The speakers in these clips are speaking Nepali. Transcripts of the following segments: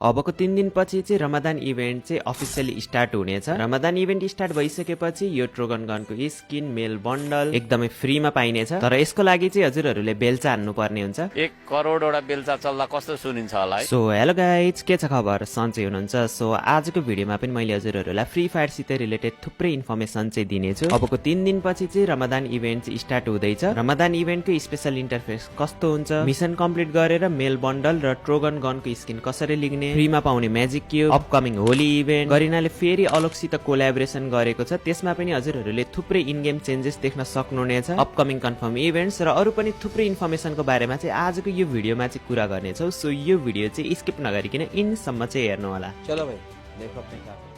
अबको 3 दिनपछि चाहिँ रमदान इभेन्ट चाहिँ अफिसियली स्टार्ट हुनेछ। रमदान इभेन्ट स्टार्ट भइसकेपछि यो ट्रोगन गनको स्किन मेल बन्डल एकदमै फ्रीमा पाइनेछ। तर यसको लागि चाहिँ हजुरहरूले बेल्चा हान्नु पर्ने हुन्छ। 1 करोडवटा बेल्चा चल्दा कस्तो सुनिन्छ होला है। सो हेलो गाइज, के छ खबर? सन्चै हुनुहुन्छ? सो आजको भिडियोमा पनि मैले हजुरहरूलाई फ्री फायरसित रिलेटेड थुप्रै इन्फर्मेसन चाहिँ दिनेछु। अबको 3 दिनपछि चाहिँ रमदान इभेन्ट चाहिँ स्टार्ट हुँदैछ। रमदान इभेन्टको स्पेशल इन्टरफेस कस्तो हुन्छ, मिसन कम्प्लिट गरेर मेल बन्डल र ट्रोगन गनको स्किन कसरी लिग्ने, फ्रीमा पाउने magic cube, upcoming Holi event, गरिनाले फेरि अलोकसित कोल्याबोरेसन गरेको छ। त्यसमा पनि हजुरहरूले थुप्रै इन गेम चेन्जेस देख्न सक्नुहुनेछ। अपकमिङ कन्फर्म इभेन्ट्स र अरू पनि थुप्रै इन्फर्मेसनको बारेमा चाहिँ आजको यो भिडियोमा चाहिँ कुरा गर्नेछौँ। सो यो भिडियो चाहिँ स्किप नगरिकन इनसम्म चाहिँ हेर्नु होला। चलो भाइ देखो अपने काम।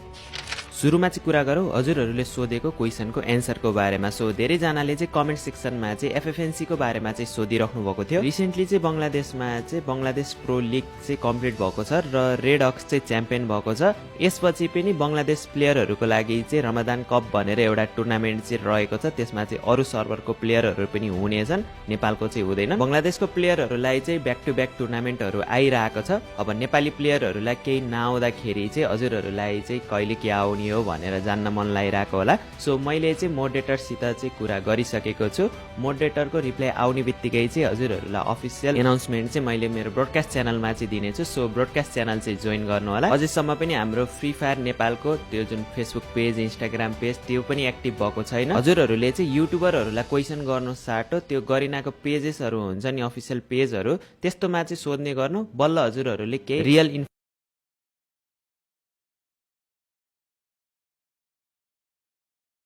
सुरुमा चाहिँ कुरा गरौँ हजुरहरूले सोधेको क्वेसनको एन्सरको बारेमा। सो धेरैजनाले चाहिँ कमेन्ट सेक्सनमा चाहिँ एफएफएनसी को बारेमा चाहिँ सोधिराख्नु भएको थियो। रिसेन्टली चाहिँ बङ्गलादेशमा चाहिँ बङ्गलादेश प्रो लिग चाहिँ कम्प्लिट भएको छ र रेड अक्स चाहिँ च्याम्पियन भएको छ। यसपछि पनि बङ्गलादेश प्लेयरहरूको लागि चाहिँ रमदान कप भनेर एउटा टुर्नामेन्ट चाहिँ रहेको छ। त्यसमा चाहिँ अरू सर्भरको प्लेयरहरू पनि हुनेछन्, नेपालको चाहिँ हुँदैन। बङ्गलादेशको प्लेयरहरूलाई चाहिँ ब्याक टु ब्याक टुर्नामेन्टहरू आइरहेको छ। अब नेपाली प्लेयरहरूलाई केही नआउँदाखेरि चाहिँ हजुरहरूलाई चाहिँ कहिले के आउने हो भनेर जान्न मन लागिरहेको होला। सो मैले चाहिँ मोडरेटरसित चाहिँ कुरा गरिसकेको छु। मोडरेटरको रिप्लाई आउने बित्तिकै चाहिँ हजुरहरूलाई अफिसियल एनाउन्समेन्ट चाहिँ मैले मेरो ब्रोडकास्ट च्यानलमा चाहिँ दिनेछु। सो ब्रोडकास्ट च्यानल चाहिँ जोइन गर्नु होला। अझैसम्म पनि हाम्रो फ्री फायर नेपालको त्यो जुन फेसबुक पेज, इन्स्टाग्राम पेज त्यो पनि एक्टिभ भएको छैन। हजुरहरूले चाहिँ युट्युबरहरूलाई क्वेसन गर्नु साटो त्यो गरिनाको पेजेसहरू हुन्छ नि, अफिसियल पेजहरू, त्यस्तोमा चाहिँ सोध्ने गर्नु। बल्ल हजुरहरूले केही रियल